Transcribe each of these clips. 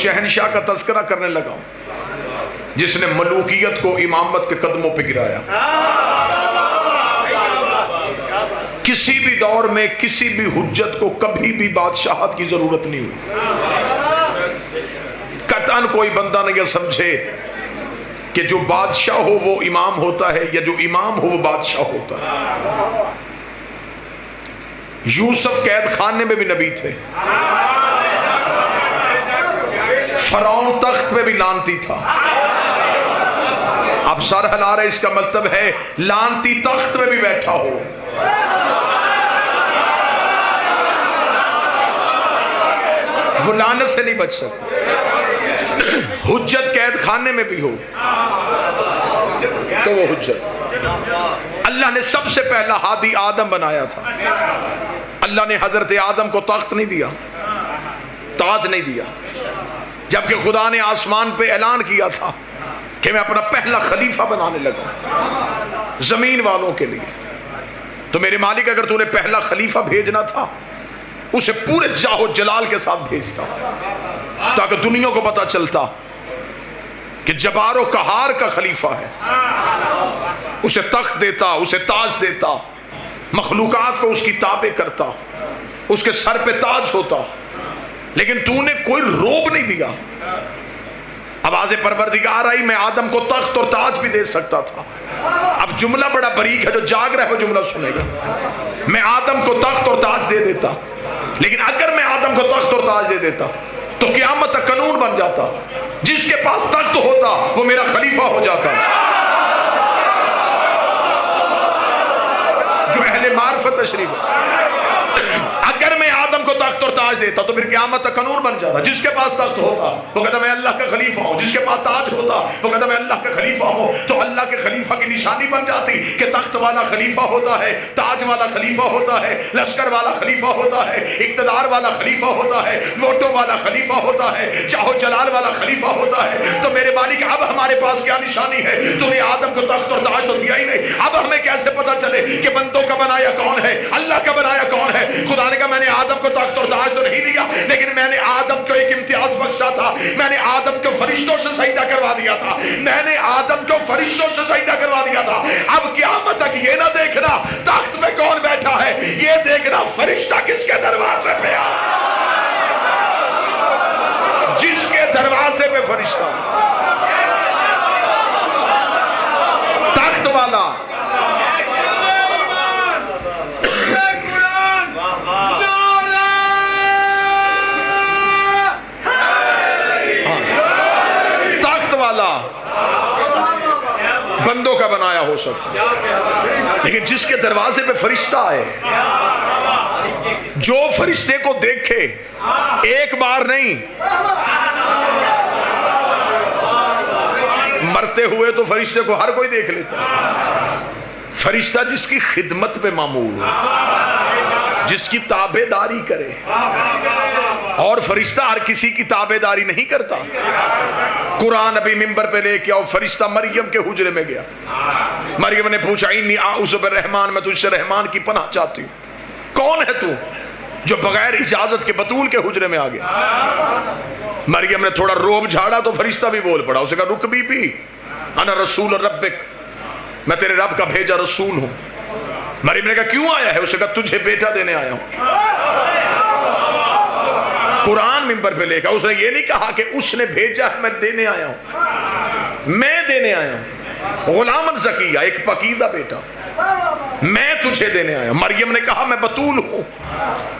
شہنشاہ کا تذکرہ کرنے لگا ہوں جس نے ملوکیت کو امامت کے قدموں پہ گرایا. کسی بھی دور میں کسی بھی حجت کو کبھی بھی بادشاہت کی ضرورت نہیں ہوئی. قطعاً کوئی بندہ نہیں یہ سمجھے کہ جو بادشاہ ہو وہ امام ہوتا ہے یا جو امام ہو وہ بادشاہ ہوتا ہے. یوسف قید خانے میں بھی نبی تھے. فرعون تخت پہ بھی لانتی تھا. اب سر ہلا رہے اس کا مطلب ہے لانتی تخت پہ بھی بیٹھا ہو. وہ لعنت سے نہیں بچ سکتا. حجت قید خانے میں بھی ہو تو وہ حجت. اللہ نے سب سے پہلا ہادی آدم بنایا تھا. اللہ نے حضرت آدم کو تخت نہیں دیا, تاج نہیں دیا, جبکہ خدا نے آسمان پہ اعلان کیا تھا کہ میں اپنا پہلا خلیفہ بنانے لگا زمین والوں کے لیے. تو میرے مالک اگر تو نے پہلا خلیفہ بھیجنا تھا اسے پورے جاہ و جلال کے ساتھ بھیجتا تاکہ دنیا کو پتا چلتا کہ جبار و قہار کا خلیفہ ہے. اسے تخت دیتا, اسے تاج دیتا, مخلوقات کو اس کی تابع کرتا, اس کے سر پہ تاج ہوتا. لیکن تو نے کوئی روب نہیں دیا. آواز پروردگار آئی میں آدم کو تخت اور تاج بھی دے سکتا تھا. اب جملہ بڑا بریک ہے, جو جاگ رہا ہے وہ جملہ سنے گا. میں آدم کو تخت اور تاج دے دیتا, لیکن اگر میں آدم کو تخت اور تاج دے دیتا تو قیامت تک قانون بن جاتا جس کے پاس تخت ہوتا وہ میرا خلیفہ ہو جاتا. جو اہل معرفت تشریف ہے, اگر میں آدم کو تخت اور تاج دیتا تو پھر قیامت تک قانون بن جاتا جس کے پاس تخت ہوتا وہ کہتا میں اللہ کا خلیفہ ہوں, جس کے پاس تاج ہوتا وہ کہتا میں اللہ کا خلیفہ ہوں. تو اللہ کے خلیفہ کی نشانی بن جاتی کہ تخت والا خلیفہ ہوتا ہے, تاج والا خلیفہ ہوتا ہے, لشکر والا خلیفہ ہوتا ہے, اقتدار والا خلیفہ ہوتا ہے, ووٹوں والا خلیفہ ہوتا ہے, چاہو جلال والا خلیفہ ہوتا ہے. تو میرے مالک اب ہمارے پاس کیا نشانی ہے؟ تو نے آدم کو تخت اور تاج تو دیا ہی نہیں. اب ہمیں کیسے پتا چلے کہ بندوں کا بنایا کون ہے, اللہ کا بنایا کون ہے؟ خدا نے کہا میں نے آدم کو تخت اور تاج تو نہیں دیا, لیکن میں نے آدم کو ایک امتیاز بخشا تھا. میں نے آدم کو فرشتوں سے سجدہ کروا دیا تھا. میں نے آدم کو فرشتوں سے سجدہ کروا دیا تھا. اب قیامت تک یہ نہ دیکھنا تخت میں کون بیٹھا ہے, یہ دیکھنا فرشتہ کس کے دروازے پہ آ. جس کے دروازے پہ فرشتہ تخت والا بندوں کا بنایا ہو سکتا, لیکن جس کے دروازے پہ فرشتہ آئے, جو فرشتے کو دیکھے ایک بار نہیں, مرتے ہوئے تو فرشتے کو ہر کوئی دیکھ لیتا. فرشتہ جس کی خدمت پہ معمول ہو, جس کی تابع داری کرے, اور فرشتہ ہر کسی کی تابع داری نہیں کرتا. قرآن ابھی ممبر پہ لے کے آؤ, فرشتہ مریم کے حجرے میں گیا. مریم نے پوچھا انی اعوذ بالرحمن, میں تجھ سے رحمان کی پناہ چاہتی ہوں. کون ہے تو جو بغیر اجازت کے بطول کے حجرے میں آ گیا؟ مریم نے تھوڑا روب جھاڑا تو فرشتہ بھی بول پڑا. اسے کہا رک بی بی, انا رسول ربک, میں تیرے رب کا بھیجا رسول ہوں. مریم نے کہا کیوں آیا ہے؟ اسے کہا تجھے بیٹا دینے آیا ہوں. قرآن ممبر پہ لے کر اس نے یہ نہیں کہا کہ اس نے بھیجا ہے میں دینے آیا ہوں, میں دینے آیا ہوں. غلام زکیہ, ایک پاکیزہ بیٹا, میں تجھے دینے آیا ہوں. مریم نے کہا میں بطول ہوں.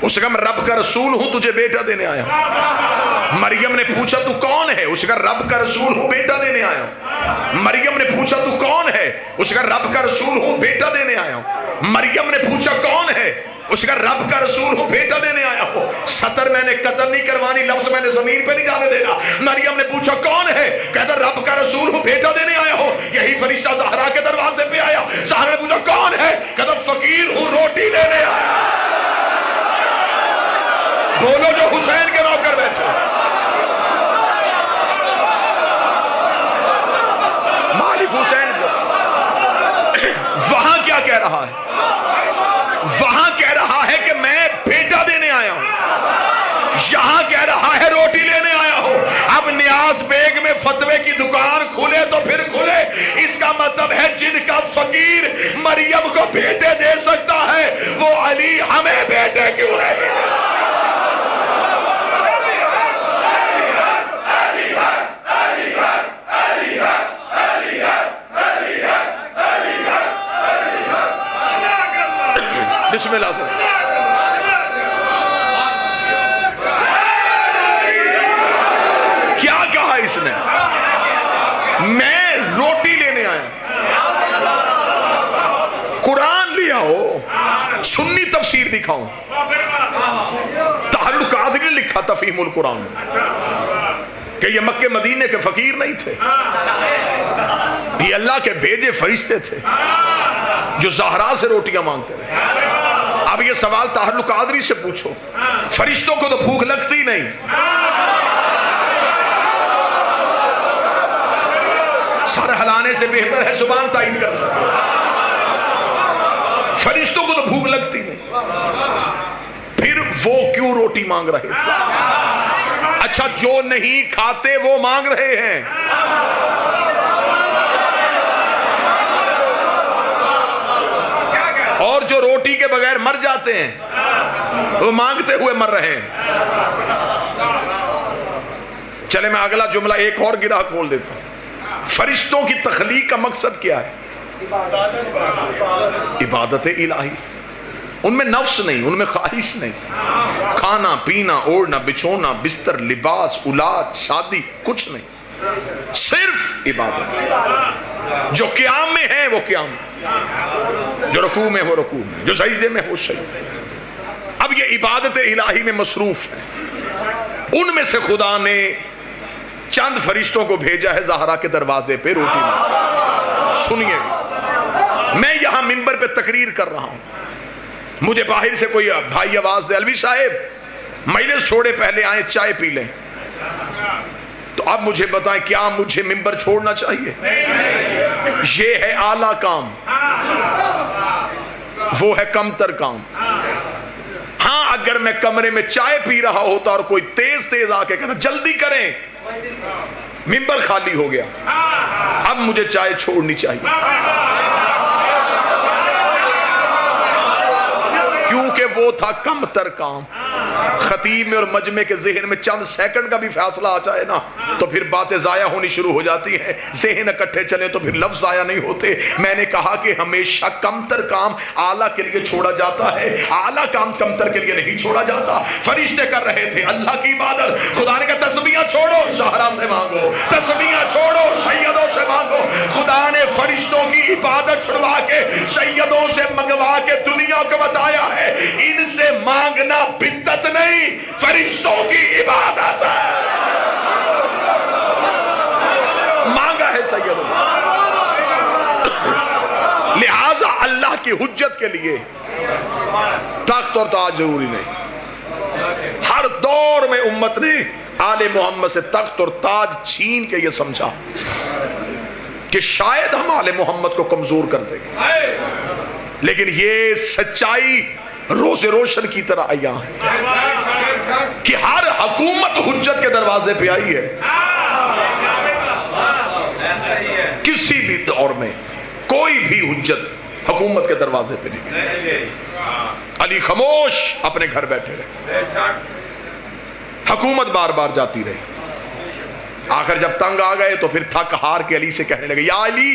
اس نے کہا میں رب کا رسول ہوں, تجھے بیٹا دینے آیا ہوں. مریم نے پوچھا تو کون ہے؟ اس نے کہا رب کا رسول ہوں, بیٹا دینے آیا ہوں. مریم نے پوچھا تو کون ہے؟ اس نے کہا رب کا رسول ہوں, بیٹا دینے آیا ہوں. مریم نے پوچھا کون ہے؟ اس کا رب کا رسول ہوں, بیٹا دینے آیا ہوں. سطر میں نے قتل نہیں کروانی, لفظ میں نے زمین پہ نہیں جانے دینا. مریم نے پوچھا کون ہے؟ کہتا رب کا رسول ہوں, بیٹا دینے آیا ہوں. یہی فرشتہ زہرا کے دروازے پہ آیا. زہرا نے پوچھا کون ہے؟ کہتا فقیر ہوں, روٹی لینے آیا. بولو جو حسین کے نوکر بیٹھے. مالک حسین وہاں کیا کہہ رہا ہے؟ وہاں کہہ رہا ہے کہ میں بیٹا دینے آیا ہوں, یہاں کہہ رہا ہے روٹی لینے آیا ہوں. کی دکان کھلے تو پھر کھلے، اس کا مطلب ہے جن کا فقیر مریم کو بیٹے دے سکتا ہے وہ علی ہمیں بیٹے کیوں نہیں؟ بسم اللہ سے کیا کہا اس نے؟ میں روٹی لینے آیا، قرآن لیا ہو، سنی تفسیر دکھاؤں۔ طاہر القادری نے لکھا تفہیم القرآن کہ یہ مکے مدینے کے فقیر نہیں تھے، یہ اللہ کے بھیجے فرشتے تھے جو زہرا سے روٹیاں مانگتے رہے۔ اب یہ سوال طاہر القادری سے پوچھو، فرشتوں کو تو بھوک لگتی نہیں، سر ہلانے سے بہتر ہے زبان تائید کر سکے، فرشتوں کو تو بھوک لگتی نہیں، پھر وہ کیوں روٹی مانگ رہے تھے؟ اچھا جو نہیں کھاتے وہ مانگ رہے ہیں، اور جو روٹی کے بغیر مر جاتے ہیں وہ مانگتے ہوئے مر رہے ہیں۔ چلے میں اگلا جملہ ایک اور گرہ کھول دیتا ہوں۔ فرشتوں کی تخلیق کا مقصد کیا ہے؟ عبادت الہی۔ ان میں نفس نہیں، ان میں خواہش نہیں، کھانا پینا اوڑھنا بچھونا بستر لباس اولاد شادی کچھ نہیں، صرف عبادت۔ جو قیام میں ہے وہ قیام، جو رکوع میں ہو رکوع میں، جو سجدے میں ہو سجدے۔ اب یہ عبادت الہی میں مصروف ہے۔ ان میں سے خدا نے چند فرشتوں کو بھیجا ہے زہرا کے دروازے پہ روٹی میں۔ سنیے، میں یہاں منبر پہ تقریر کر رہا ہوں، مجھے باہر سے کوئی بھائی آواز دے، الوی صاحب مجلس چھوڑے پہلے آئیں چائے پی لیں، تو اب مجھے بتائیں کیا مجھے منبر چھوڑنا چاہیے؟ یہ ہے اعلیٰ کام، وہ ہے کمتر کام۔ ہاں اگر میں کمرے میں چائے پی رہا ہوتا اور کوئی تیز تیز آ کے کہتا جلدی کریں، منبر خالی ہو گیا، اب مجھے چائے چھوڑنی چاہیے، کیونکہ وہ تھا کم تر کام۔ خطیب میں اور مجمع کے ذہن میں چند سیکنڈ کا بھی فاصلہ آ جائے نا تو پھر باتیں ضائع ہونی شروع ہو جاتی ہیں، ذہن اکٹھے چلے تو پھر لفظ ضائع نہیں ہوتے۔ میں نے کہا کہ ہمیشہ کم تر کام اعلیٰ کے لیے چھوڑا جاتا ہے، اعلیٰ کام کم تر کے لیے نہیں چھوڑا جاتا۔ فرشتے کر رہے تھے اللہ کی عبادت، خدا نے کہا تسبیحاں چھوڑو زہرا سے مانگو، تسبیحاں چھوڑو سیدوں سے مانگو۔ خدا نے فرشتوں کی عبادت چھڑوا کے سیدوں سے منگوا کے دنیا کو بتایا ہے ان سے مانگنا بدعت نہیں، فرشتوں کی عبادت ہے۔ مانگا ہے سیدوں، لہذا اللہ کی حجت کے لیے تخت اور تاج ضروری نہیں۔ ہر دور میں امت نے آل محمد سے تخت اور تاج چھین کے یہ سمجھا کہ شاید ہم آل محمد کو کمزور کر دیں گے، لیکن یہ سچائی روز روشن کی طرح آیا ہے کہ ہر حکومت حجت کے دروازے پہ آئی ہے۔ کسی بھی دور میں کوئی بھی حجت حکومت کے دروازے پہ نہیں گئی۔ علی خاموش اپنے گھر بیٹھے رہے، حکومت بار بار جاتی رہی، آخر جب تنگ آ گئے تو پھر تھک ہار کے علی سے کہنے لگے یا علی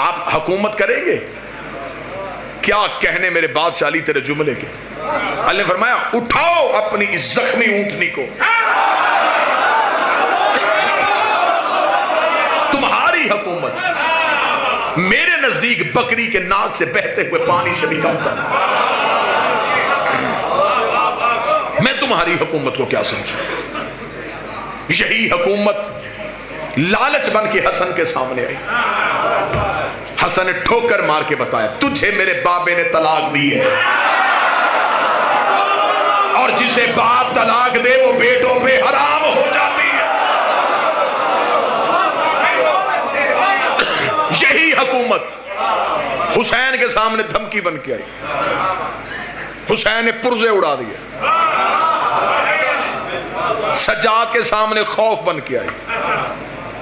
آپ حکومت کریں گے؟ کیا کہنے میرے بادشاہ علی تیرے جملے کے؟ اللہ نے فرمایا اٹھاؤ اپنی اس زخمی اونٹنی کو، تمہاری حکومت میرے نزدیک بکری کے ناک سے بہتے ہوئے پانی سے بھی کم تر، میں تمہاری حکومت کو کیا سمجھوں؟ یہی حکومت لالچ بن کے حسن کے سامنے آئی۔ حسن نے ٹھوکر مار کے بتایا تجھے میرے بابے نے طلاق دی ہے، اور جسے باپ طلاق دے وہ بیٹوں پہ حرام ہو جاتی ہے۔ یہی حکومت حسین کے سامنے دھمکی بن کے آئی، حسین نے پرزے اڑا دیے، سجاد کے سامنے خوف بن کے آئی،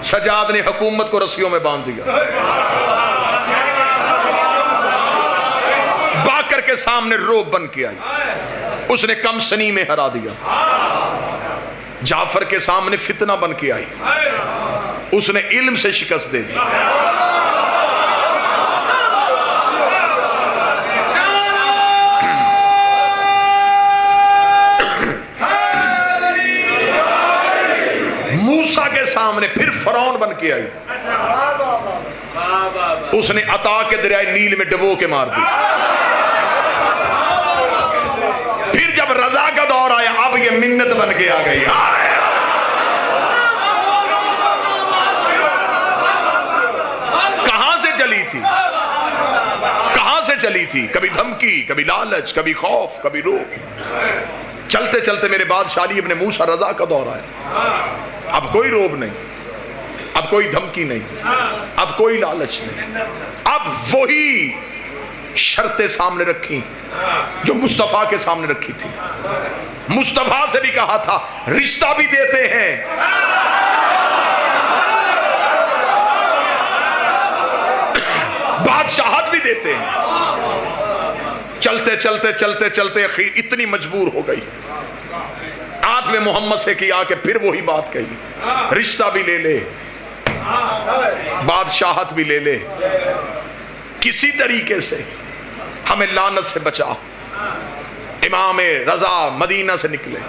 سجاد نے حکومت کو رسیوں میں باندھ دیا، باکر کے سامنے روب بن کے آئی، اس نے کم سنی میں ہرا دیا۔ جعفر کے سامنے فتنہ بن کے آئی، اس نے علم سے شکست دے دی۔ موسیٰ کے سامنے پھر فرعون بن کے آئی، اس نے عطا کے دریائے نیل میں ڈبو کے مار دی۔ پھر جب رضا کا دور آیا، اب یہ منت بن کے آ گئی۔ کہاں سے چلی تھی، کہاں سے چلی تھی؟ کبھی دھمکی، کبھی لالچ، کبھی خوف، کبھی روب۔ چلتے چلتے میرے بادشاہ علی ابن موسیٰ رضا کا دور آیا، اب کوئی روب نہیں، اب کوئی دھمکی نہیں، اب کوئی لالچ نہیں، اب وہی شرطیں سامنے رکھی جو مصطفیٰ کے سامنے رکھی تھی۔ مصطفیٰ سے بھی کہا تھا رشتہ بھی دیتے ہیں، بادشاہت بھی دیتے ہیں۔ چلتے چلتے چلتے چلتے اخیر اتنی مجبور ہو گئی، آدم محمد سے کیا کہ پھر وہی بات کہی، رشتہ بھی لے لے، بادشاہت بھی لے لے، کسی طریقے سے ہمیں لعنت سے بچا۔ امام رضا مدینہ سے نکلے،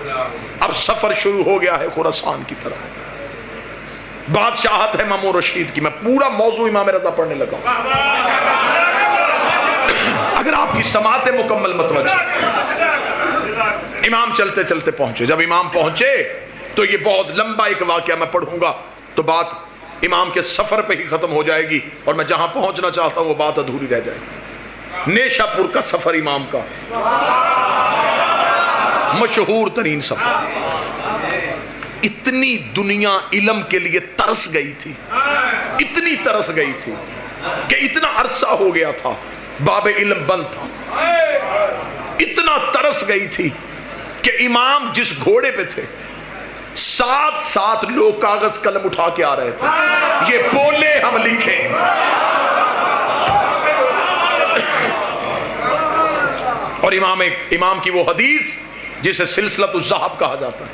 اب سفر شروع ہو گیا ہے خراسان کی طرف۔ بادشاہت ہے مامون رشید کی، میں پورا موضوع امام رضا پڑھنے لگا ہوں، اگر آپ کی سماعت مکمل متوجہ۔ امام چلتے چلتے پہنچے، جب امام پہنچے تو یہ بہت لمبا ایک واقعہ میں پڑھوں گا تو بات امام کے سفر پہ ہی ختم ہو جائے گی، اور میں جہاں پہنچنا چاہتا ہوں وہ بات ادھوری رہ جائے گی۔ نیشا پور کا سفر امام کا مشہور ترین سفر۔ اتنی دنیا علم کے لیے ترس گئی تھی، اتنی ترس گئی تھی کہ اتنا عرصہ ہو گیا تھا باب علم بند تھا، اتنا ترس گئی تھی کہ امام جس گھوڑے پہ تھے 7 لوگ کاغذ قلم اٹھا کے آ رہے تھے، یہ بولے ہم لکھیں۔ اور امام کی وہ حدیث جسے سلسلۃ الذہب کہا جاتا ہے،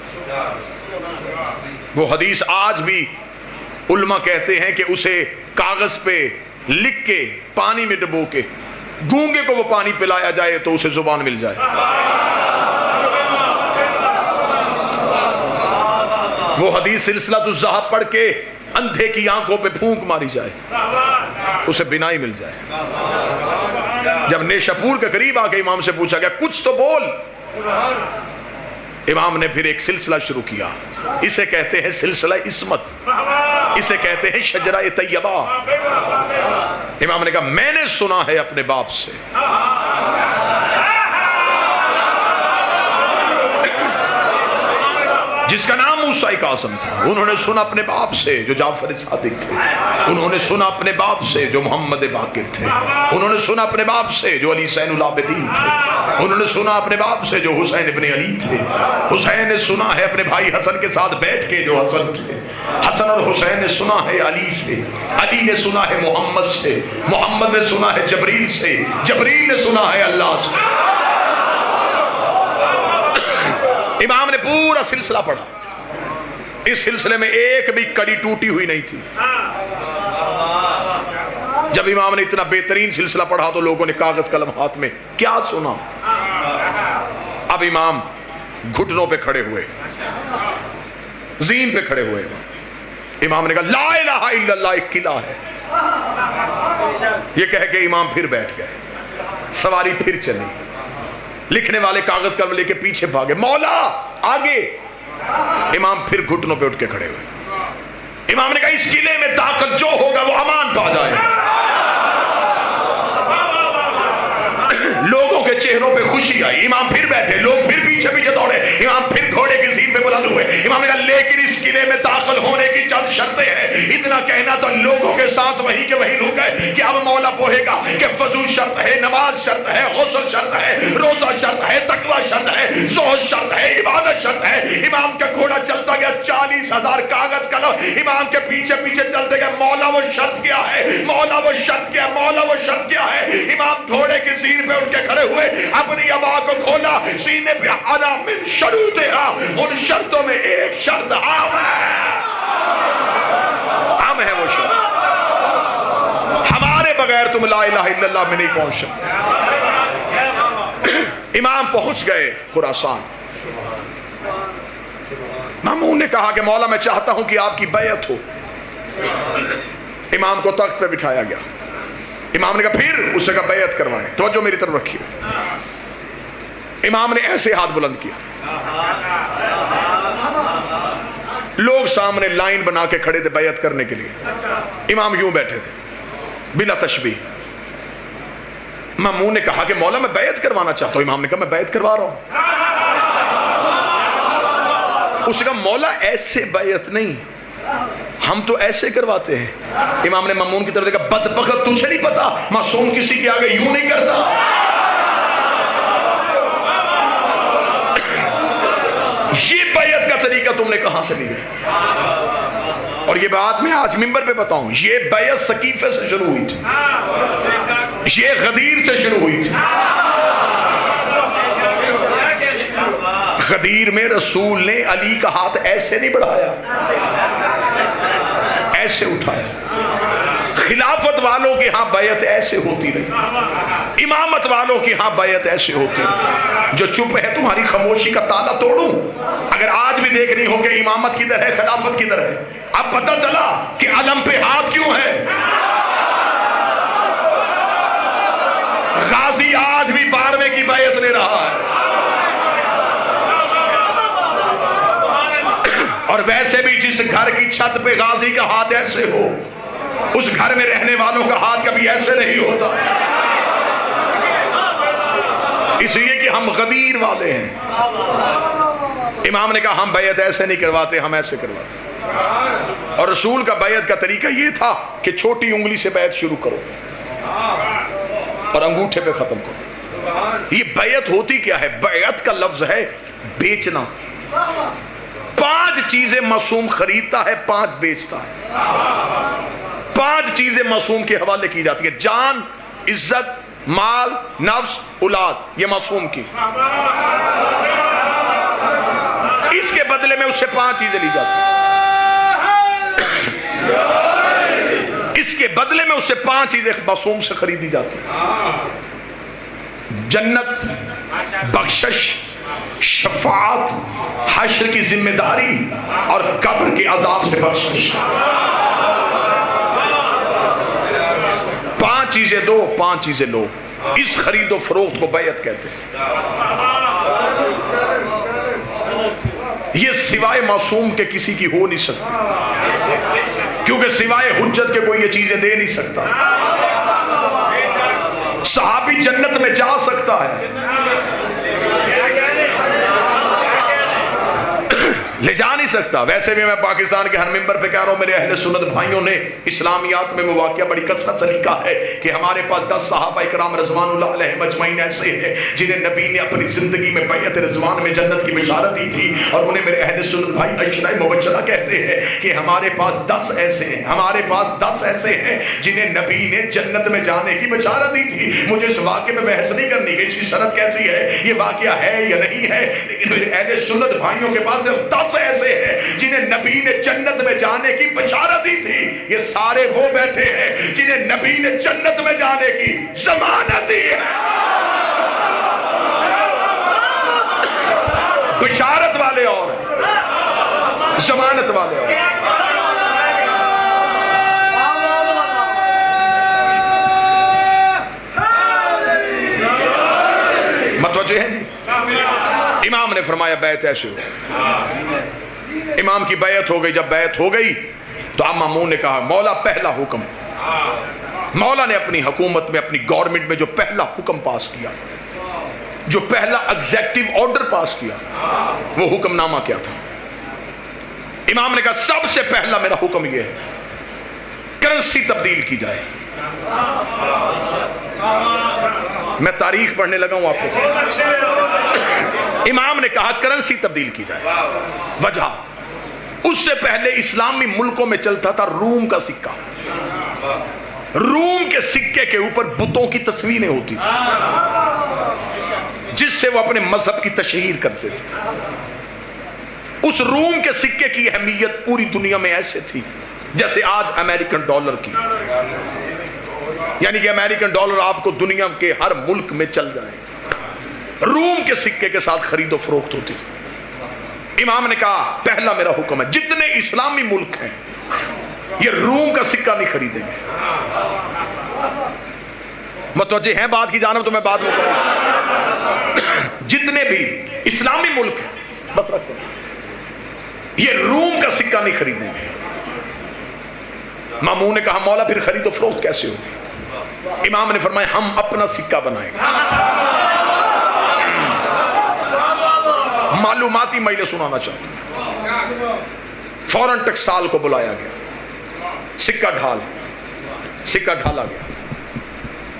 وہ حدیث آج بھی علماء کہتے ہیں کہ اسے کاغذ پہ لکھ کے پانی میں ڈبو کے گونگے کو وہ پانی پلایا جائے تو اسے زبان مل جائے۔ وہ حدیث سلسلۃ الذہب پڑھ کے اندھے کی آنکھوں پہ پھونک ماری جائے اسے بینائی مل جائے۔ جب نیشاپور کے قریب آ کے امام سے پوچھا گیا کچھ تو بول، امام نے پھر ایک سلسلہ شروع کیا، اسے کہتے ہیں سلسلہ عصمت، اسے کہتے ہیں شجرہ طیبہ۔ امام نے کہا میں نے سنا ہے اپنے باپ سے، جس کا نام موسیٰ کاظم تھا، انہوں نے سنا اپنے باپ سے جو جعفر صادق تھے، انہوں نے سنا اپنے باپ سے جو محمد باقر تھے، انہوں نے سنا اپنے باپ سے جو علی زین العابدین تھے، انہوں نے سنا اپنے باپ سے جو حسین ابن علی تھے، حسین نے سنا ہے اپنے بھائی حسن کے ساتھ بیٹھ کے جو حسن تھے، حسن اور حسین نے سنا ہے علی سے، علی نے سنا ہے محمد سے، محمد نے سنا ہے جبریل سے، جبریل نے سنا ہے اللہ سے۔ امام نے پورا سلسلہ پڑھا، اس سلسلے میں ایک بھی کڑی ٹوٹی ہوئی نہیں تھی۔ جب امام نے اتنا بہترین سلسلہ پڑھا تو لوگوں نے کاغذ قلم ہاتھ میں کیا سنا؟ اب امام گھٹنوں پہ کھڑے ہوئے، زین پہ کھڑے ہوئے، امام نے کہا لا الہ الا اللہ ایک قلعہ ہے۔ یہ کہہ کے امام پھر بیٹھ گئے، سواری پھر چلی، لکھنے والے کاغذ قلم لے کے پیچھے بھاگے، مولا آگے۔ امام پھر گھٹنوں پہ اٹھ کے کھڑے ہوئے، امام نے کہا اس قلعے میں داخل جو ہوگا وہ امان پا جائے۔ لوگوں کے چہروں پہ خوشی آئی، امام پھر بیٹھے، لوگ پھر پیچھے پیچھے دوڑے، امام پھر گھوڑے کی زین پہ بلند ہوئے۔ امام نے کہا لیکن اس قلعے میں داخل ہونے کی چند شرطیں ہیں۔ اتنا کہنا تو لوگوں کے سانس وہی کے وہی رک گئے کہ اب مولا پوہے گا کہ وضو شرط ہے، نماز شرط ہے، غسل شرط ہے، روزہ شرط ہے، تقوی شرط ہے، زہد شرط ہے، عبادت شرط ہے۔ امام کا گھوڑا چلتا گیا، 40,000 کاغذ قلم طرف امام کے پیچھے پیچھے چلتے گئے. مولا وہ شرط کیا ہے, مولا وہ شرط کیا ہے, مولا وہ شرط کیا ہے. امام گھوڑے کی زین پہ اٹھ کے کھڑے ہوئے, اپنی عبا کو کھولا, سینے پہ انا من شروطہا, ان شرطوں میں ایک شرط عام ہے, عام ہے وہ شرط. ہمارے بغیر تم لا الہ الا اللہ میں نہیں پہنچ سکتے. امام پہنچ گئے خراسان. مامون نے کہا کہ مولا میں چاہتا ہوں کہ آپ کی بیعت ہو. امام کو تخت پہ بٹھایا گیا. امام نے کہا پھر, اس سے کہا بیعت کروائیں. توجہ میری طرف رکھیے. امام نے ایسے ہاتھ بلند کیا, لوگ سامنے لائن بنا کے کھڑے تھے بیعت کرنے کے لیے. امام یوں بیٹھے تھے بلا تشبیہ. مامون نے کہا کہ مولا میں بیعت کروانا چاہتا ہوں. امام نے کہا میں بیعت کروا رہا ہوں. اس نے کہا مولا ایسے بیعت نہیں, ہم تو ایسے کرواتے ہیں. امام نے مامون کی طرف دیکھا, بدبخت تجھے نہیں پتا معصوم کسی کے آگے یوں نہیں کرتا. یہ بیعت کا طریقہ تم نے کہاں سے لیا؟ اور یہ بات میں آج منبر پہ بتاؤں, یہ بیعت سقیفے سے شروع ہوئی تھی, یہ غدیر سے شروع ہوئی تھی. غدیر میں رسول نے علی کا ہاتھ ایسے نہیں بڑھایا, ایسے اٹھایا. خلافت والوں کے ہاں بیعت ایسے ہوتی رہی, امامت والوں کے ہاں بیعت ایسے ہوتی رہی. جو چپ ہے تمہاری خاموشی کا تالا توڑوں. اگر آج بھی دیکھ رہی ہو کہ امامت کدھر ہے, خلافت کدھر ہے, اب پتہ چلا کہ علم پہ ہاتھ کیوں ہے. غازی آج بھی 12ویں کی بیعت لے رہا ہے. اور ویسے بھی جس گھر کی چھت پہ غازی کا ہاتھ ایسے ہو, اس گھر میں رہنے والوں کا ہاتھ کبھی ایسے نہیں ہوتا, اس لیے کہ ہم غدیر والے ہیں. امام نے کہا ہم بیعت ایسے نہیں کرواتے, ہم ایسے کرواتے. اور رسول کا بیعت کا طریقہ یہ تھا کہ چھوٹی انگلی سے بیعت شروع کرو اور انگوٹھے پہ ختم کرو. یہ بیعت ہوتی کیا ہے؟ بیعت کا لفظ ہے بیچنا. 5 چیزیں معصوم خریدتا ہے, 5 بیچتا ہے. 5 چیزیں معصوم کے حوالے کی جاتی ہیں, جان, عزت, مال, نفس, اولاد. یہ معصوم کی, اس کے بدلے میں اس سے 5 چیزیں لی جاتی ہیں. اس کے بدلے میں اس سے 5 چیزیں معصوم سے خریدی جاتی ہیں. جنت, بخشش, شفاعت, حشر کی ذمہ داری اور قبر کے عذاب سے بخشش. 5 چیزیں دو, 5 چیزیں لو. اس خرید و فروخت کو بیعت کہتے ہیں. یہ سوائے معصوم کے کسی کی ہو نہیں سکتی, کیونکہ سوائے حجت کے کوئی یہ چیزیں دے نہیں سکتا. صحابی جنت میں جا سکتا ہے, لے جا نہیں سکتا. ویسے بھی میں پاکستان کے ہر ممبر پہ کہہ رہا ہوں, میرے اہل سنت بھائیوں نے اسلامیات میں مواقعہ بڑی کثرت سے لکھا ہے کہ ہمارے پاس 10 صحابہ کرام رضوان اللہ علیہم اجمعین ایسے ہیں جنہیں نبی نے اپنی زندگی میں بیعت رضوان میں جنت کی بشارت دی تھی. اور انہیں میرے اہل سنت بھائی عشرہ مبشرہ کہتے ہیں کہ ہمارے پاس 10 ایسے ہیں, ہمارے پاس 10 ایسے ہیں جنہیں نبی نے جنت میں جانے کی بشارت دی تھی. مجھے اس واقعے میں بحث نہیں کرنی کہ اس کی سند کیسی ہے, یہ واقعہ ہے یا نہیں ہے, لیکن میرے اہل سنت بھائیوں کے پاس 10 ایسے ہیں جنہیں نبی نے جنت میں جانے کی بشارت دی تھی. یہ سارے وہ بیٹھے ہیں جنہیں نبی نے جنت میں جانے کی ضمانت دی ہے. بشارت والے اور ضمانت والے اور. متوجہ ہیں جی. امام نے فرمایا بیعت ایسے ہو. امام کی بیعت ہو گئی. جب بیعت ہو گئی تو اب مامون نے کہا مولا پہلا حکم. مولا نے اپنی حکومت میں, اپنی گورنمنٹ میں جو پہلا حکم پاس کیا, جو پہلا ایگزیکٹو آرڈر پاس کیا, وہ حکم نامہ کیا تھا؟ امام نے کہا سب سے پہلا میرا حکم یہ ہے کرنسی تبدیل کی جائے. میں تاریخ پڑھنے لگا ہوں آپ کے ساتھ. امام نے کہا کرنسی تبدیل کی جائے. وجہ, اس اس سے پہلے اسلامی ملکوں میں چلتا تھا روم کا سکہ. روم کے سکے کے اوپر بتوں کی تصویریں ہوتی تھی جس سے وہ اپنے مذہب کی تشہیر کرتے تھے. اس روم کے سکے کی اہمیت پوری دنیا میں ایسے تھی جیسے آج امریکن ڈالر کی. یعنی کہ امریکن ڈالر آپ کو دنیا کے ہر ملک میں چل جائے. روم کے سکے کے ساتھ خرید و فروخت ہوتی تھی. امام نے کہا پہلا میرا حکم ہے جتنے اسلامی ملک ہیں یہ روم کا سکہ نہیں خریدیں گے. متوجہ ہیں بات کی جانب؟ تو میں بات کروں جتنے بھی اسلامی ملک ہیں بس رکھتے ہیں یہ روم کا سکہ نہیں خریدیں گے. ماموں نے کہا مولا پھر خرید و فروخت کیسے ہوگی؟ امام نے فرمایا ہم اپنا سکہ بنائیں گے. معلوماتی مجلس سنانا چاہتا ہوں. فوراً ٹکسال کو بلایا گیا. سکہ ڈھالا گیا.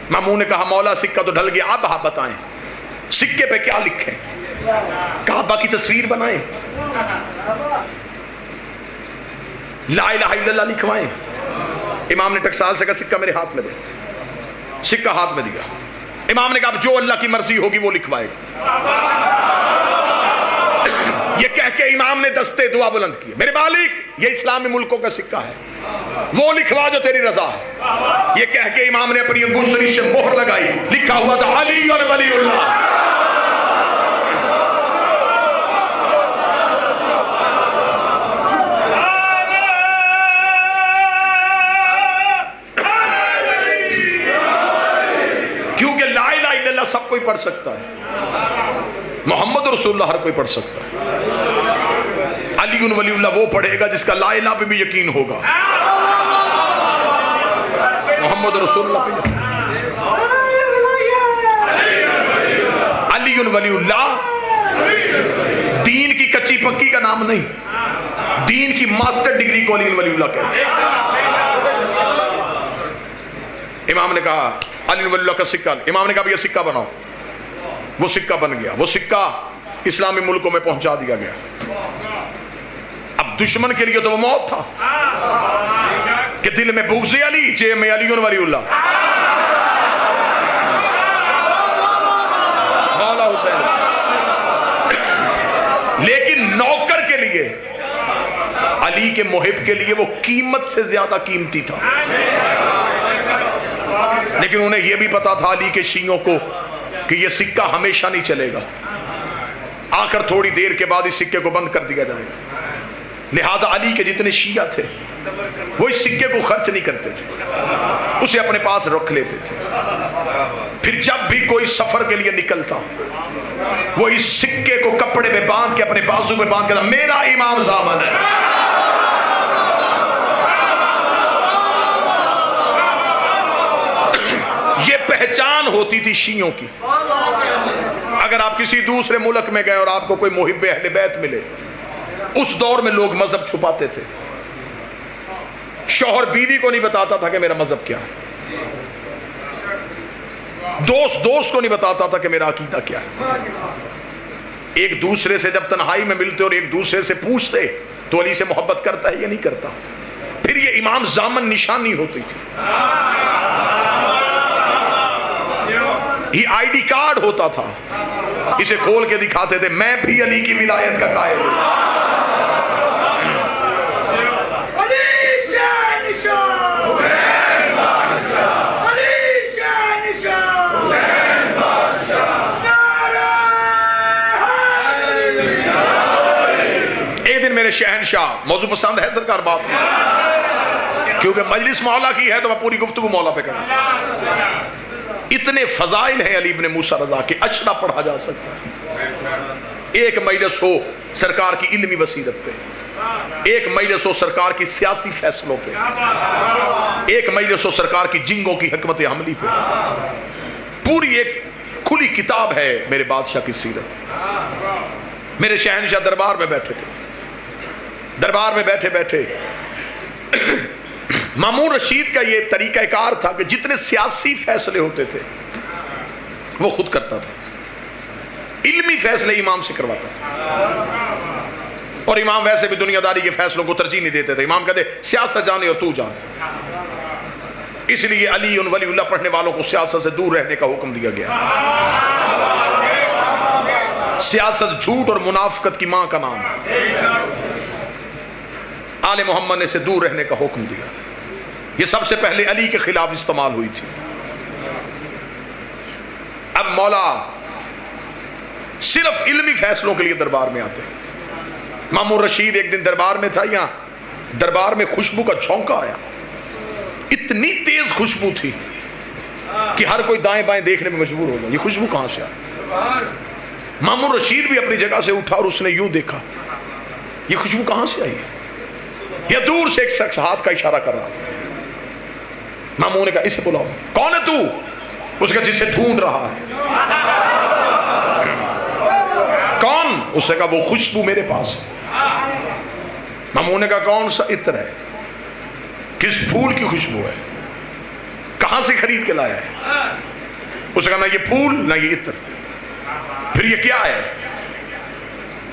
ماموں نے کہا مولا سکہ تو ڈھل گیا اب آپ بتائیں سکے پہ کیا لکھیں؟ کعبہ کی تصویر بنائیں؟ لا الہ الا اللہ لکھوائیں؟ امام نے ٹکسال سے کہا سکہ میرے ہاتھ میں دے. سکہ ہاتھ میں دیا. امام نے کہا جو اللہ کی مرضی ہوگی وہ لکھوائے گا. یہ کہہ کے امام نے دستے دعا بلند کیے میرے مالک یہ اسلامی ملکوں کا سکہ ہے وہ لکھوا جو تیری رضا ہے. یہ کہہ کے امام نے اپنی انگشتری سے مہر لگائی. لکھا ہوا تھا علی اور ولی اللہ. کیونکہ لا الہ الا اللہ سب کوئی پڑھ سکتا ہے. محمد رسول اللہ ہر کوئی پڑھ سکتا ہے. علی ولی اللہ وہ پڑھے گا جس کا لا الہ پہ بھی یقین ہوگا. محمد رسول اللہ پہ علی ولی اللہ دین کی کچی پکی کا نام نہیں دین کی ماسٹر ڈگری کو علی ولی اللہ کہتے ہیں. امام نے کہا علی ولی اللہ کا سکہ. امام نے کہا یہ سکہ بناؤ. وہ سکہ بن گیا. وہ سکہ اسلامی ملکوں میں پہنچا دیا گیا. اب دشمن کے لیے تو وہ موت تھا کہ دل میں بغض علی جے میں علی ولی اللہ. مولا حسین لیکن نوکر کے لیے علی کے محب کے لیے وہ قیمت سے زیادہ قیمتی تھا. لیکن انہیں یہ بھی پتا تھا علی کے شیعوں کو کہ یہ سکہ ہمیشہ نہیں چلے گا. آخر تھوڑی دیر کے بعد اس سکے کو بند کر دیا جائے گا. لہٰذا علی کے جتنے شیعہ تھے وہ اس سکے کو خرچ نہیں کرتے تھے اسے اپنے پاس رکھ لیتے تھے. پھر جب بھی کوئی سفر کے لیے نکلتا وہ اس سکے کو کپڑے میں باندھ کے اپنے بازو میں باندھ کے میرا امام ضامن ہے. یہ پہچان ہوتی تھی شیعوں کی. اگر آپ کسی دوسرے ملک میں گئے اور آپ کو کوئی محب اہل بیت ملے اس دور میں لوگ مذہب چھپاتے تھے. شوہر بیوی کو نہیں بتاتا تھا کہ میرا مذہب کیا ہے. دوست کو نہیں بتاتا تھا کہ میرا عقیدہ کیا ہے. ایک دوسرے سے جب تنہائی میں ملتے اور ایک دوسرے سے پوچھتے تو علی سے محبت کرتا ہے یا نہیں کرتا. پھر یہ امام ضامن نشانی ہوتی تھی. یہ آئی ڈی کارڈ ہوتا تھا. اسے کھول کے دکھاتے تھے میں بھی علی کی ولایت کا قائل ہوں. ایک دن میرے شہنشاہ موضوع پسند ہے سرکار بات میں کیونکہ مجلس مولا کی ہے تو میں پوری گفتگو مولا پہ کروں. اتنے فضائل ہیں علی ابن موسیٰ رضا کے اشرا پڑھا جا سکتا ہے. ایک مجلس ہو سرکار کی علمی بصیرت پہ, ایک مجلس ہو سرکار کی سیاسی فیصلوں پہ, ایک مجلس ہو سرکار کی جنگوں کی حکمت عملی پہ. پوری ایک کھلی کتاب ہے میرے بادشاہ کی سیرت. میرے شہنشاہ دربار میں بیٹھے تھے. دربار میں بیٹھے بیٹھے مامون رشید کا یہ طریقہ کار تھا کہ جتنے سیاسی فیصلے ہوتے تھے وہ خود کرتا تھا. علمی فیصلے امام سے کرواتا تھا. اور امام ویسے بھی دنیا داری کے فیصلوں کو ترجیح نہیں دیتے تھے. امام کہتے سیاست جانے اور تو جان. اس لیے علی ولی اللہ پڑھنے والوں کو سیاست سے دور رہنے کا حکم دیا گیا. سیاست جھوٹ اور منافقت کی ماں کا نام ہے. آل محمد نے اسے دور رہنے کا حکم دیا. یہ سب سے پہلے علی کے خلاف استعمال ہوئی تھی. اب مولا صرف علمی فیصلوں کے لیے دربار میں آتے. مامون رشید ایک دن دربار میں تھا. یہاں دربار میں خوشبو کا جھونکا آیا. اتنی تیز خوشبو تھی کہ ہر کوئی دائیں بائیں دیکھنے میں مجبور ہو گیا. یہ خوشبو کہاں سے آئی؟ مامون رشید بھی اپنی جگہ سے اٹھا اور اس نے یوں دیکھا یہ خوشبو کہاں سے آئی ہے. یا دور سے ایک شخص ہاتھ کا اشارہ کر رہا تھا. مامون نے کہا اسے بلاؤ. کون ہے تو؟ اس کا جسے ڈھونڈ رہا ہے. کون؟ اس نے کہا وہ خوشبو میرے پاس ہے. مامون نے کہا کون سا عطر ہے؟ کس پھول کی خوشبو ہے؟ کہاں سے خرید کے لایا ہے؟ اس نے کہا نہ یہ پھول نہ یہ عطر. پھر یہ کیا ہے؟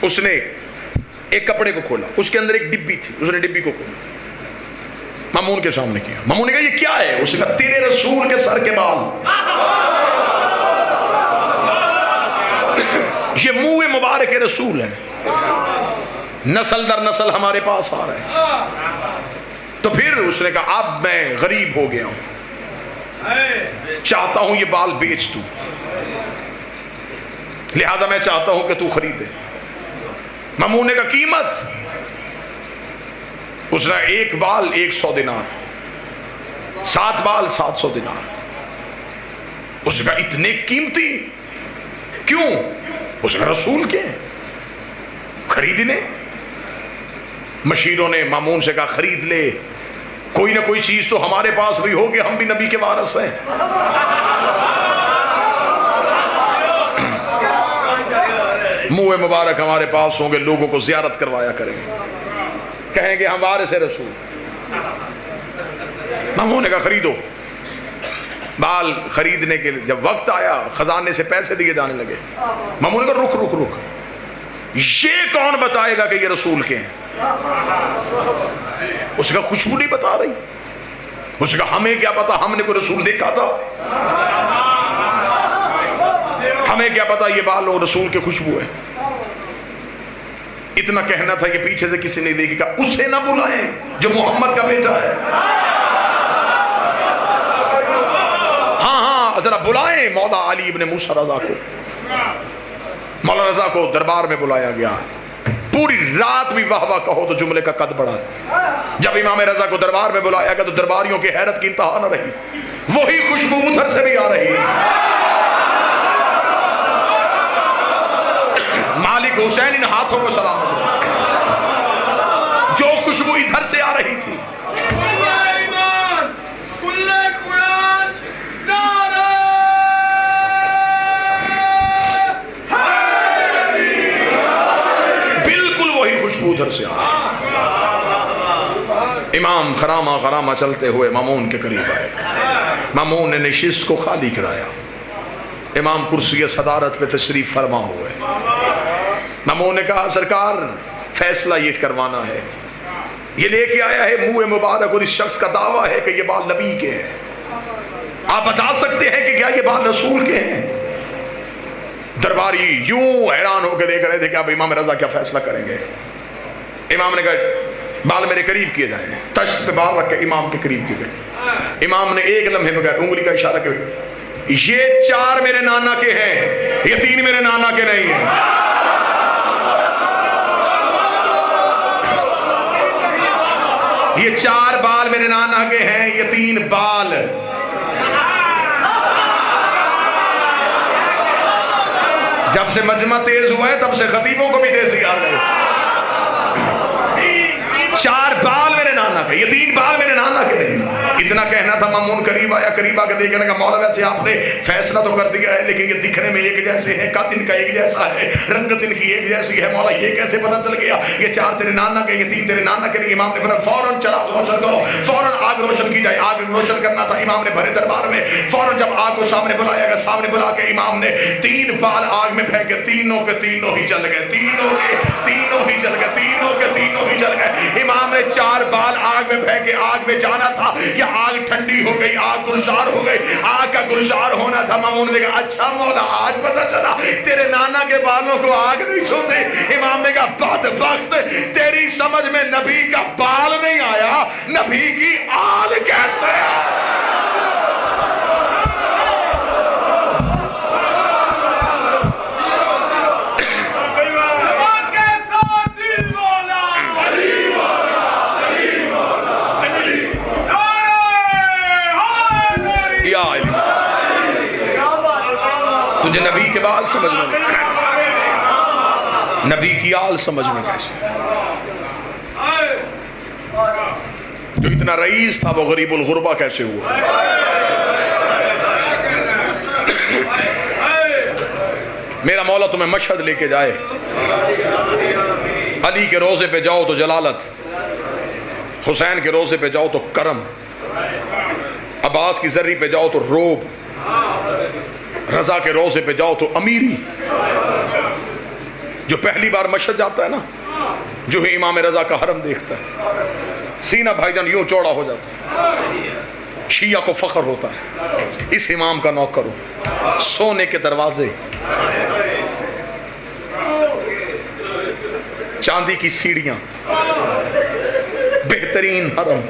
اس نے ایک کپڑے کو کھولا. اس کے اندر ایک ڈبی تھی. اس نے ڈبی کو کھولا مامون کے سامنے کیا. مامون نے کہا یہ کیا ہے؟ اس نے کہا تیرے رسول کے سر کے بال. یہ منہ مبارک رسول ہے. نسل در نسل ہمارے پاس آ رہا ہے. تو پھر اس نے کہا اب میں غریب ہو گیا ہوں, چاہتا ہوں یہ بال بیچ دوں, لہذا میں چاہتا ہوں کہ تو خریدے. مامون نے کہا قیمت؟ اس نے ایک بال 100 دینار, 7 بال 700 دینار. اس نے کہا اتنے قیمتی کیوں؟ اس نے رسول کے خریدنے. مشیروں نے مامون سے کہا خرید لے, کوئی نہ کوئی چیز تو ہمارے پاس بھی ہوگی, ہم بھی نبی کے وارث ہیں. منہ مبارک ہمارے پاس ہوں گے, لوگوں کو زیارت کروایا کریں گے, کہیں گے ہم وارث رسول. مامون نے کہا خریدو. بال خریدنے کے لیے جب وقت آیا خزانے سے پیسے دیے جانے لگے. مامون نے کہا رک رک رک, یہ کون بتائے گا کہ یہ رسول کے ہیں؟ اس کا خوشبو نہیں بتا رہی. اس کا ہمیں کیا پتا, ہم نے کوئی رسول دیکھا تھا؟ ہمیں کیا پتا یہ بال اور رسول کے خوشبو ہے. اتنا کہنا تھا کہ پیچھے سے کسی نے دیکھی, کہا اسے نہ بلائیں جو محمد کا بیٹا ہے. ہاں ہاں ذرا بلائیں مولا علی ابن موسیٰ رضا کو. مولا رضا کو دربار میں بلایا گیا. پوری رات بھی واہ واہ کہو تو جملے کا قد بڑا ہے. جب امام رضا کو دربار میں بلایا گیا تو درباریوں کی حیرت کی انتہا نہ رہی. وہی خوشبو ادھر سے بھی آ رہی تھی. مالک حسین ان ہاتھوں کو سلامت ہو, جو خوشبو ادھر سے آ رہی تھی. بالکل وہی خوشبو ادھر سے آ رہی. امام خرامہ خرامہ چلتے ہوئے مامون کے قریب آئے. مامون نے نشست کو خالی کرایا. امام کرسی صدارت پہ تشریف فرما ہوئے. مامون نے کہا سرکار فیصلہ یہ کروانا ہے, یہ لے کے آیا ہے منہ مبارک اور اس شخص کا دعویٰ ہے کہ یہ بال نبی کے ہیں. آپ بتا سکتے ہیں کہ کیا یہ بال رسول کے ہیں؟ درباری یوں حیران ہو کے دیکھ رہے تھے کہ اب امام رضا کیا فیصلہ کریں گے. امام نے کہا بال میرے قریب کیے جائیں. تشت پہ بال رکھ کے امام کے قریب کیے گئے. امام نے ایک لمحے بغیر انگلی کا اشارہ کیا, یہ 4 میرے نانا کے ہیں, یہ 3 میرے نانا کے نہیں ہیں. یہ 4 بال میرے نانا کے ہیں, یہ 3 بال. جب سے مجمع تیز ہوا ہے تب سے خطیبوں کو بھی تیزی آ گئی. 4 بال میرے نانا نانا کا، یہ 3 بال میرے نانا کے نہیں۔ اتنا کہنا تھا، مامون قریب آیا، قریب آ کے دیکھنے کا مولا ویسے آپ نے فیصلہ تو کر دیا ہے لیکن یہ دکھنے میں ایک جیسے ہیں، قد ان کا ایک جیسا ہے، رنگت ان کی ایک جیسی ہے، مولا یہ کیسے پتہ چل گیا؟ یہ 4 تیرے نانا کے، یہ 3 تیرے نانا کے نہیں۔ امام نے فرمایا فوراً چراغ روشن کرو، فوراً آگ روشن کی جائے۔ آگ روشن کرنا تھا، امام نے بھرے دربار میں فوراً جب آگ کو سامنے بلایا گیا، سامنے بلا کے امام نے 3 بال آگ میں پھینکے، تینوں کے تینوں ہی جل گئے، تینوں کے تینوں ہی جل گئے، تینوں کے تینوں ہی جل گئے۔ امام نے 4 بال آگ میں پھینکے، آگ میں جانا تھا، یہ آگ ٹھنڈی ہو گئی، آگ گلزار ہو گئی، آگ کا گلزار ہونا تھا۔ مامون نے کہا اچھا مولا آج پتہ چلا تیرے نانا کے بالوں کو آگ نہیں چھوتے۔ امام نے کہا بدبخت، تیری سمجھ میں نبی کا بال نہیں آیا، نبی کی آل کیسے آیا؟ تجھے نبی کے بال سمجھ میں نہیں، نبی کی آل سمجھ میں کیسے؟ جو اتنا رئیس تھا وہ غریب الغربہ کیسے ہوا؟ میرا مولا تمہیں مشہد لے کے جائے، علی کے روزے پہ جاؤ تو جلالت، حسین کے روزے پہ جاؤ تو کرم، عباس کی ذری پہ جاؤ تو روب، رضا کے روزے پہ جاؤ تو امیری۔ جو پہلی بار مشہد جاتا ہے نا، جو ہی امام رضا کا حرم دیکھتا ہے، سینہ بھائی جان یوں چوڑا ہو جاتا ہے، شیعہ کو فخر ہوتا ہے اس امام کا نوکر ہو۔ سونے کے دروازے، چاندی کی سیڑھیاں، بہترین حرم،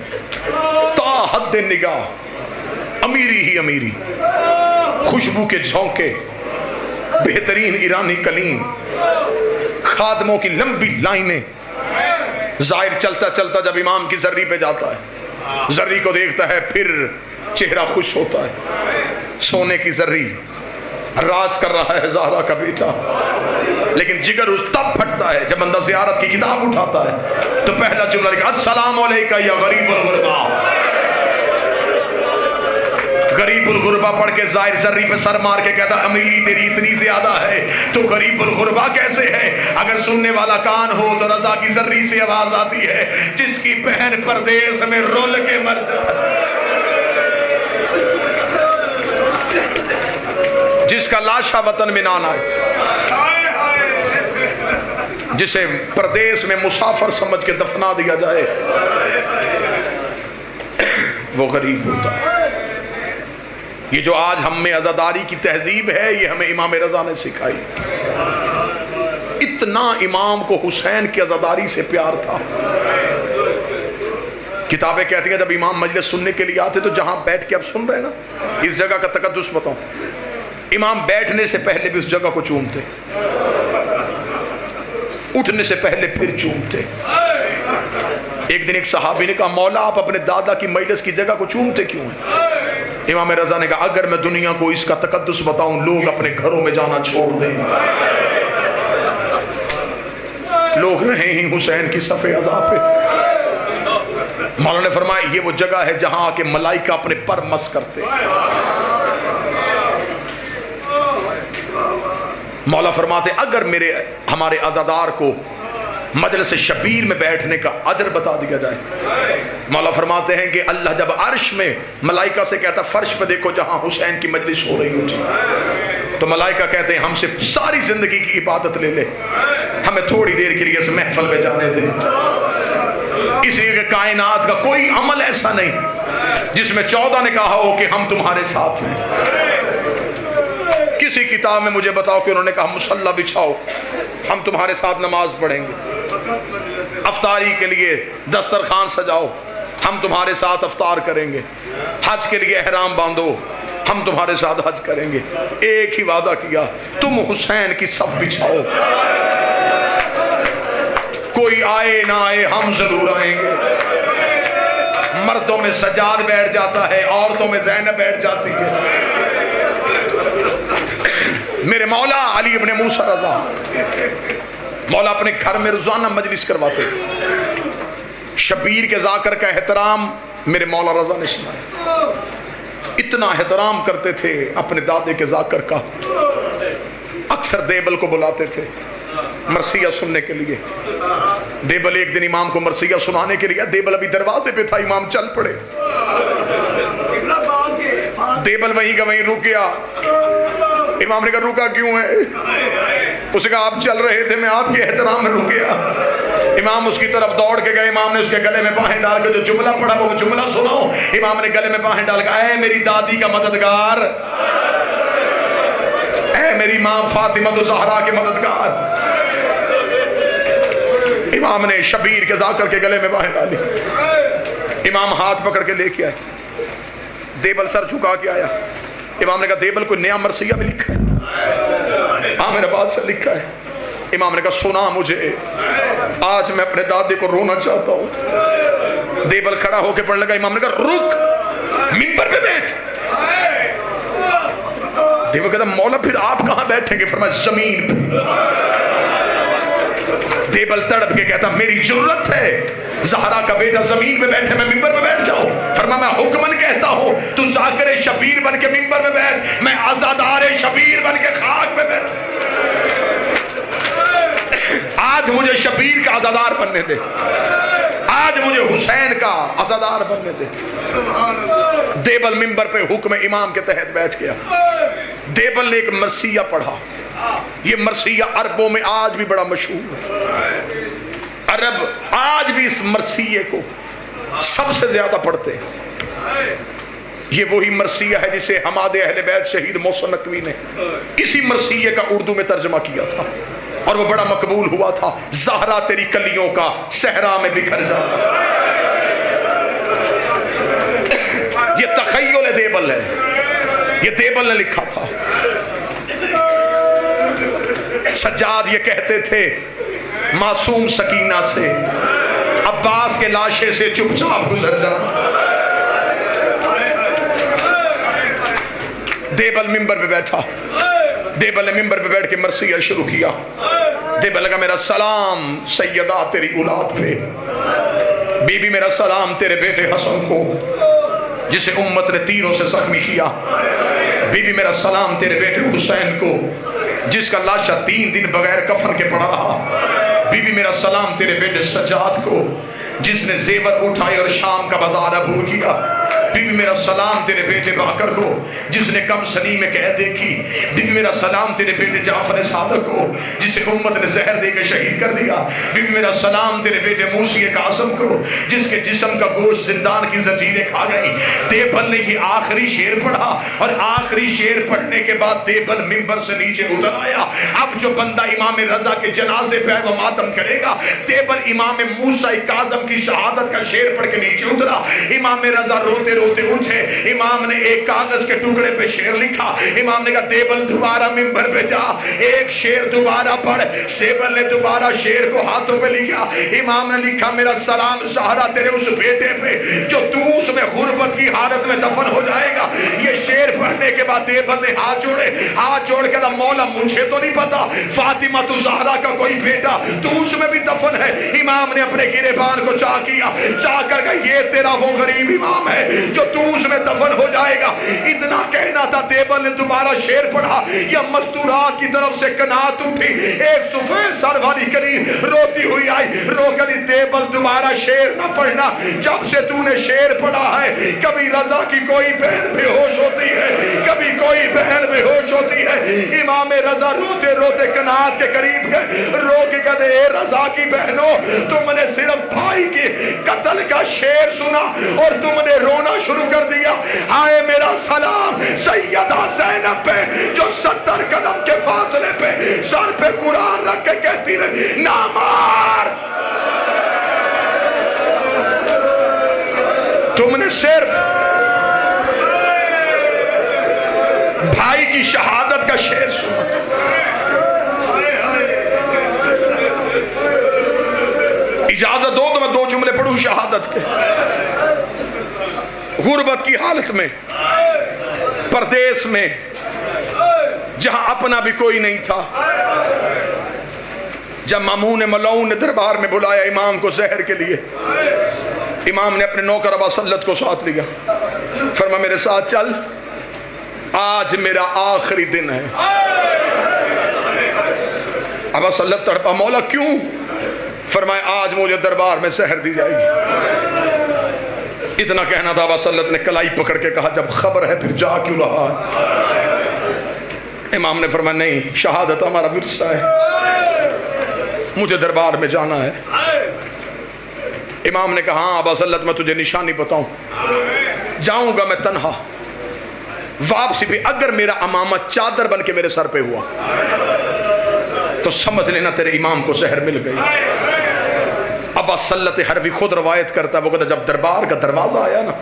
تا حد نگاہ امیری ہی امیری، خوشبو کے جھونکے، بہترین ایرانی کلیم، خادموں کی لمبی لائنیں۔ ظاہر چلتا چلتا جب امام کی ذری پہ جاتا ہے، ذری کو دیکھتا ہے پھر چہرہ خوش ہوتا ہے۔ سونے کی ذری راز کر رہا ہے زہرا کا بیٹا، لیکن جگر اس تب پھٹتا ہے جب بندہ زیارت کی کتاب اٹھاتا ہے تو پہلا جملہ لکھا السلام علیکہ یا غریب الغربا۔ غریب الغربہ پڑھ کے ظاہر ذری پہ سر مار کے کہتا امیری تیری اتنی زیادہ ہے تو غریب الغربہ کیسے ہے؟ اگر سننے والا کان ہو تو رضا کی ذری سے آواز آتی ہے، جس کی بہن پردیس میں رول کے مر جائے، جس کا لاشا وطن میں نہ آئے، جسے پردیس میں مسافر سمجھ کے دفنا دیا جائے، وہ غریب ہوتا ہے۔ یہ جو آج ہم میں عزاداری کی تہذیب ہے، یہ ہمیں امام رضا نے سکھائی۔ اتنا امام کو حسین کی عزاداری سے پیار تھا۔ کتابیں کہتی ہیں جب امام مجلس سننے کے لیے آتے تو جہاں بیٹھ کے اب سن رہے ہیں نا، اس جگہ کا تقدس بتاؤں، امام بیٹھنے سے پہلے بھی اس جگہ کو چومتے، اٹھنے سے پہلے پھر چومتے۔ ایک دن ایک صحابی نے کہا مولا آپ اپنے دادا کی مجلس کی جگہ کو چومتے کیوں ہیں؟ امام رضا نے کہا اگر میں دنیا کو اس کا تقدس بتاؤں لوگ اپنے گھروں میں جانا چھوڑ دیں، لوگ رہیں ہی حسین کی صف عزا پہ۔ مولا نے فرمایا یہ وہ جگہ ہے جہاں آ کے ملائکہ اپنے پر مس کرتے۔ مولا فرماتے اگر ہمارے عزادار کو مجلس شبیر میں بیٹھنے کا اجر بتا دیا جائے، مولا فرماتے ہیں کہ اللہ جب عرش میں ملائکہ سے کہتا فرش پہ دیکھو جہاں حسین کی مجلس ہو رہی ہوتی، تو ملائکہ کہتے ہیں ہم سے ساری زندگی کی عبادت لے لے، ہمیں تھوڑی دیر کے لیے اس محفل میں جانے دے۔ اس لیے کہ کائنات کا کوئی عمل ایسا نہیں جس میں 14 نے کہا ہو کہ ہم تمہارے ساتھ ہیں۔ کسی کتاب میں مجھے بتاؤ کہ انہوں نے کہا مصلی بچھاؤ ہم تمہارے ساتھ نماز پڑھیں گے، افطاری کے لیے دسترخوان سجاؤ ہم تمہارے ساتھ افطار کریں گے، حج کے لیے احرام باندھو ہم تمہارے ساتھ حج کریں گے۔ ایک ہی وعدہ کیا تم حسین کی صف بچھاؤ، کوئی آئے نہ آئے ہم ضرور آئیں گے۔ مردوں میں سجاد بیٹھ جاتا ہے، عورتوں میں زینب بیٹھ جاتی ہے۔ میرے مولا علی ابن موسیٰ رضا، مولا اپنے گھر میں روزانہ مجلس کرواتے تھے، شبیر کے ذاکر کا احترام میرے مولا رضا نے سنایا. اتنا احترام کرتے تھے اپنے دادے کے ذاکر کا. اکثر دیبل کو بلاتے تھے مرثیہ سننے کے لیے. دیبل ایک دن امام کو مرثیہ سنانے کے لیے، دیبل ابھی دروازے پہ تھا، امام چل پڑے. دیبل وہیں کا وہیں رک گیا. امام نے کہا رکا کیوں ہے؟ اس نے کہا آپ چل رہے تھے، میں آپ کے احترام میں رک گیا. امام اس کی طرف دوڑ کے گئے. امام نے اس کے گلے میں باہیں ڈال کے جو جملہ پڑھا وہ جملہ سناؤ. امام نے گلے میں باہیں ڈال کے، اے میری دادی کا مددگار، اے میری ماں فاطمہ الزہرا کے مددگار. امام نے شبیر کے ذاکر کے گلے میں باہیں ڈالی. امام ہاتھ پکڑ کے لے کے آئے. دیبل سر جھکا کے آیا. امام نے کہا دیبل کوئی نیا مرثیہ بھی لکھا ہے؟ عامر آباد سے لکھا ہے. امام نے کہا سنا مجھے، آج میں اپنے دادے کو رونا چاہتا ہوں. دیبل کھڑا ہو کے پڑھنے لگا. امام نے کہا رک، منبر پہ بیٹھ. دیبل کہتا مولا پھر آپ کہاں بیٹھیں گے؟ فرمایا زمین پہ. دیبل تڑپ کے کہتا میری جرت ہے زہرا کا بیٹا زمین پہ بیٹھے، میں منبر پہ بیٹھ جاؤں؟ فرمایا میں حکمن کہتا ہوں تو ذاکر شبیر بن کے منبر پہ بیٹھ، میں عزادار شبیر بن کے خاک پہ بیٹھ. آج مجھے شبیر کا عزادار بننے دے، آج مجھے حسین کا عزادار بننے دے. دیبل منبر پہ حکم امام کے تحت بیٹھ گیا. دیبل نے ایک مرثیہ پڑھا. یہ مرثیہ عربوں میں آج بھی بڑا مشہور ہے. عرب آج بھی اس مرثیے کو سب سے زیادہ پڑھتے ہیں. یہ وہی مرثیہ ہے جسے حماد اہل بیت شہید محسن نقوی نے اسی مرثیے کا اردو میں ترجمہ کیا تھا اور وہ بڑا مقبول ہوا تھا. زہرا تیری کلیوں کا صحرا میں بکھر جا. یہ تخیل دیبل ہے، یہ دیبل نے لکھا تھا. سجاد یہ کہتے تھے معصوم سکینہ سے عباس کے لاشے سے چپ چاپ گزر جا. دیبل منبر پہ بیٹھا. دیبل نے منبر پہ بیٹھ کے مرثیہ شروع کیا. دیبل لگا میرا سلام سیدہ تیری اولاد پہ، بی بی میرا سلام تیرے بیٹے حسن کو جسے امت نے تیروں سے زخمی کیا. بی بی میرا سلام تیرے بیٹے حسین کو جس کا لاشہ 3 دن بغیر کفن کے پڑا رہا. بی بی میرا سلام تیرے بیٹے سجاد کو جس نے زیور اٹھائے اور شام کا بازار عبور کیا. بی بی میرا سلام تیرے بیٹے باکر کو جس نے کم سنی میں قید دیکھی. بی بی میرا سلام تیرے بیٹے جعفر صادق کو جسے امت نے زہر دے کے شہید کر دیا. بی بی میرا سلام تیرے بیٹے موسی قاسم کو جس کے جسم کا گوشت زندان کی زنجیریں کھا گئی. دیبل نے یہ آخری شعر پڑھا اور آخری شعر پڑھنے کے بعد دیبل منبر سے نیچے اتر آیا. اب جو بندہ امام رضا کے جنازے پہ وہ ماتم کرے گا. دیبل امام موسیٰ کاظم کی شہادت کا شعر پڑھ کے نیچے اترا. امام رضا روتے روتے اٹھے. امام نے ایک کاغذ کے ٹکڑے پہ شعر لکھا. امام نے کہا دیبل دوبارہ منبر پہ جا، ایک شعر دوبارہ پڑھ. دیبل نے دوبارہ شعر کو ہاتھوں پہ لیا. امام نے لکھا میرا سلام زہرا تیرے اس بیٹے پہ جو تو اس میں غربت کی حالت میں دفن ہو جائے گا. یہ شعر پڑھنے کے بعد دیبل نے ہاتھ جوڑے. ہاتھ جوڑ کے مولا مجھے تو نہیں پتا فاطمہ تو زہرا کا کوئی بیٹا تو اس میں بھی دفن ہے. امام نے اپنے گریبان کو چاہ کیا، چاہ کر کہ یہ تیرا وہ غریب امام ہے جو تو اس میں دفن ہو جائے گا. اتنا کہنا تھا. دیبل نے دوبارہ شعر پڑھا. یا مستورات کی طرف سے کنات اٹھی. ایک سفید سر والی کلی روتی ہوئی آئی، رو کر دیبل دوبارہ شعر نہ پڑھنا. جب سے تو نے شعر پڑھا ہے کبھی رضا کی کوئی بہن بے ہوش ہوتی ہے، کبھی کوئی بہن بے ہوش ہوتی ہے. امام رضا روتے روتے کنات کے قریب گئے، رو کے کہتے اے رضا کی بہنوں تم نے صرف بھائی کے قتل کا شعر سنا اور تم نے رونا شروع کر دیا. آئے میرا سلام سیدہ زینب پہ جو 70 قدم کے فاصلے پہ سر پہ قرآن رکھ کے کہتی رہی نہ مار. تم نے صرف بھائی کی شہادت کا شعر سنا. اجازت دو تو میں 2 جملے پڑھوں شہادت کے. غربت کی حالت میں، پردیس میں، جہاں اپنا بھی کوئی نہیں تھا، جب مامون ملعون نے دربار میں بلایا امام کو زہر کے لیے، امام نے اپنے نوکر ابا سلت کو ساتھ لیا، فرمایا میرے ساتھ چل، آج میرا آخری دن ہے۔ ابا سلت تڑپا، مولا کیوں؟ فرمایا آج مجھے دربار میں سحر دی جائے گی۔ اتنا کہنا تھا، ابا سلت نے کلائی پکڑ کے کہا جب خبر ہے پھر جا کیوں رہا ہے؟ امام نے فرمایا نہیں، شہادت ہمارا ورثہ ہے، مجھے دربار میں جانا ہے۔ امام نے کہا ہاں ابا سلت میں تجھے نشانی بتاؤں، جاؤں گا میں تنہا، واپسی بھی اگر میرا امامہ چادر بن کے میرے سر پہ ہوا تو سمجھ لینا تیرے امام کو سحر مل گئی۔ ابا سلت حربی خود روایت کرتا ہے، وہ کہتا جب دربار کا دروازہ آیا نا،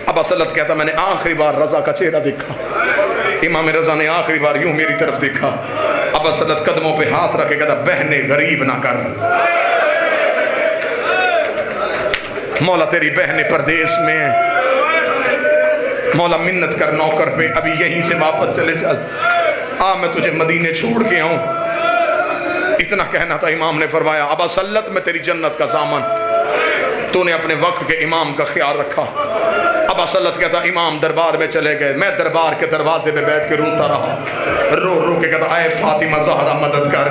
ابا سلت کہتا میں نے آخری بار رضا کا چہرہ دیکھا، امام رضا نے آخری بار یوں میری طرف دیکھا۔ ابا سلت قدموں پہ ہاتھ رکھے کہتا بہنے غریب نہ کر، مولا تیری بہنیں پردیس میں ہیں، مولا منت کر نوکر پہ ابھی یہیں سے واپس چلے چل، میں تجھے مدینے چھوڑ کے آؤں۔ اتنا کہنا تھا، امام نے فرمایا ابا سلت میں تیری جنت کا ضامن، تو نے اپنے وقت کے امام کا خیال رکھا۔ ابا سلت کہتا امام دربار میں چلے گئے، میں دربار کے دروازے پہ بیٹھ کے روتا رہا، رو رو کے کہتا اے فاطمہ زہرا مدد کر،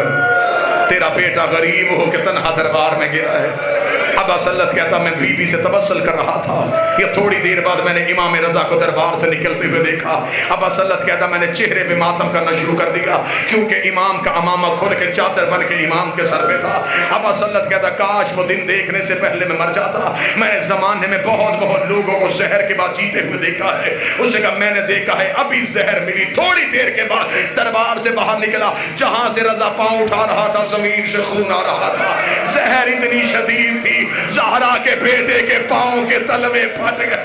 تیرا بیٹا غریب ہو کے تنہا دربار میں گیا ہے۔ ابا سلت کہتا میں بی بی سے تبسل کر رہا تھا، یہ تھوڑی دیر بعد میں نے امام رضا کو دربار سے نکلتے ہوئے دیکھا۔ ابا سلت کہتا میں نے چہرے پہ ماتم کرنا شروع کر دیا، کیونکہ امام کا امامہ کھل کے چادر بن کے امام کے سر پہ تھا۔ ابا سلت کہتا کاش وہ دن دیکھنے سے پہلے میں مر جاتا، میں نے زمانے میں بہت بہت لوگوں کو زہر کے بعد جیتے ہوئے دیکھا ہے۔ اسے کہا میں نے دیکھا ہے ابھی زہر ملی، تھوڑی دیر کے بعد دربار سے باہر نکلا، جہاں سے رضا پاؤں اٹھا رہا تھا زمین سے خون آ رہا تھا، زہر اتنی شدید تھی زہرا کے بیٹے کے پاؤں کے تلوے پھٹ گئے۔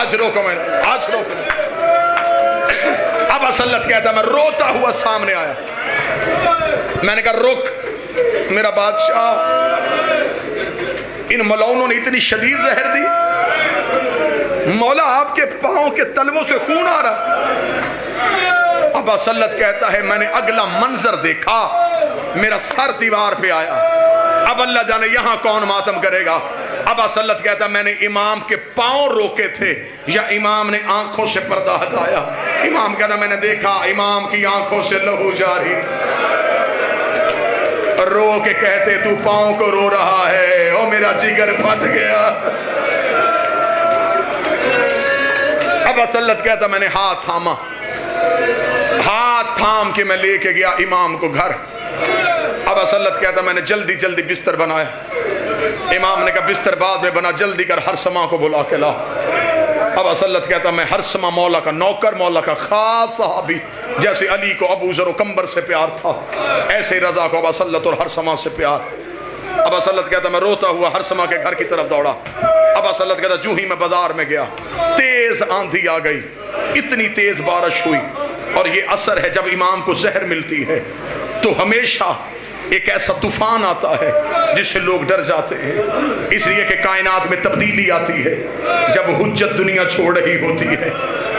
آج روکو میں، آج روکو۔ ابا سلت کہتا میں روتا ہوا سامنے آیا، میں نے کہا رک میرا بادشاہ، ان ملعونوں نے اتنی شدید زہر دی، مولا آپ کے پاؤں کے تلووں سے خون آ رہا۔ ابا سلت کہتا ہے میں نے اگلا منظر دیکھا، میرا سر دیوار پہ آیا، اب اللہ جانے یہاں کون ماتم کرے گا۔ ابا سلت کہتا میں نے امام کے پاؤں روکے تھے یا امام نے آنکھوں سے پردہ ہٹایا۔ امام کہتا میں نے دیکھا امام کی آنکھوں سے لہو جاری تھا، رو کے کہتے تو پاؤں کو رو رہا ہے، او میرا جگر پھٹ گیا۔ ابا سلت کہتا میں نے ہاتھ تھاما، ہاتھ تھام کے میں لے کے گیا امام کو گھر۔ ابا سلت کہتا میں نے جلدی جلدی بستر بنایا، امام نے کہا بستر بعد میں بنا، جلدی کر ہرسمہ کو بلا کے لا۔ ابا سلت کہتا میں ہرسمہ مولا کا نوکر، مولا کا خاص صحابی، جیسے علی کو ابو ذر و کمبر سے پیار تھا ایسے رضا کو ابا سلت اور ہرسمہ سے پیار۔ ابا سلت کہتا میں روتا ہوا ہرسمہ کے گھر کی طرف دوڑا۔ ابا سلت کہتا جو ہی میں بازار میں گیا تیز آندھی آ گئی، اتنی تیز بارش ہوئی، اور یہ اثر ہے جب امام کو زہر ملتی ہے تو ہمیشہ ایک ایسا طوفان آتا ہے جس سے لوگ ڈر جاتے ہیں، اس لیے کہ کائنات میں تبدیلی آتی ہے جب حجت دنیا چھوڑ رہی ہوتی ہے۔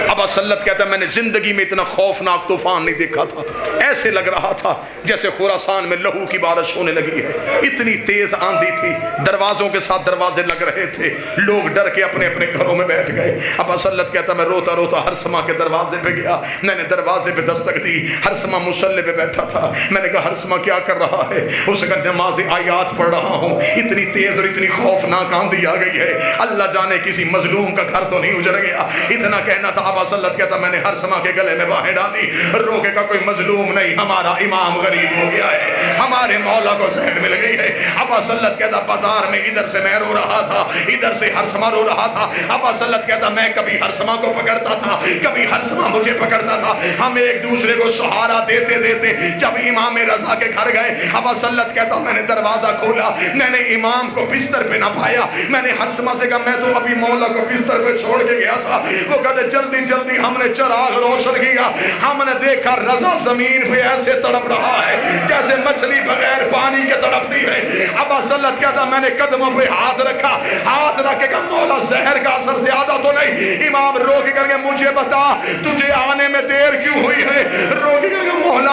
ابا سلت کہتا ہے میں نے زندگی میں اتنا خوفناک طوفان نہیں دیکھا تھا، ایسے لگ رہا تھا جیسے خراسان میں لہو کی بارش ہونے لگی ہے، اتنی تیز آندھی تھی، دروازوں کے ساتھ دروازے لگ رہے تھے، لوگ ڈر کے اپنے اپنے گھروں میں بیٹھ گئے۔ ابا سلت کہتا میں روتا روتا ہرسمہ کے دروازے پہ گیا، میں نے دروازے پہ دستک دی، ہرسمہ مصلی پہ بیٹھا تھا، میں نے کہا ہرسمہ کیا کر رہا ہے؟ اسے کہا نماز آیات پڑھ رہا ہوں، اتنی تیز اور اتنی خوفناک آندھی آ گئی ہے، اللہ جانے کسی مظلوم کا گھر تو نہیں اجڑ گیا۔ اتنا کہنا تھا، ابا سلت کہتا میں نے ہرسمہ کے گلے میں باہیں ڈالی، روکے کا کوئی مظلوم نہیں، ہمارا امام غریب ہو گیا ہے، ہمارے مولا کو زہر مل گئی ہے۔ ابا سلت کہتا بازار میں ادھر سے میں رو رہا تھا، ادھر سے ہرسمہ رو رہا تھا۔ ابا سلت کہتا میں کبھی ہرسمہ کو پکڑتا تھا، کبھی ہرسمہ مجھے پکڑتا تھا، ہم ایک دوسرے کو سہارا دیتے دیتے جب امام رضا کے گھر گئے، ابا سلت کہتا میں نے دروازہ کھولا، میں نے امام کو بستر پہ نہ پایا، میں نے ہرسمہ سے کہا میں تو ابھی مولا کو بستر پہ چھوڑ کے گیا تھا۔ وہ کہتے جلدی جلدی ہم نے چراغ روشن کیا، ہم نے دیکھا رضا زمین پہ ایسے تڑپ رہا ہے جیسے مچھلی بغیر پانی کے تڑپتی ہے۔ ابا سلت کہتا میں نے قدموں پہ ہاتھ رکھا، ہاتھ رکھ کے کہا مولا زہر کا اثر زیادہ تو نہیں؟ امام رو کے کر کے مجھے بتا تجھے آنے میں دیر کیوں ہوئی ہے؟ رو کے کر کے مولا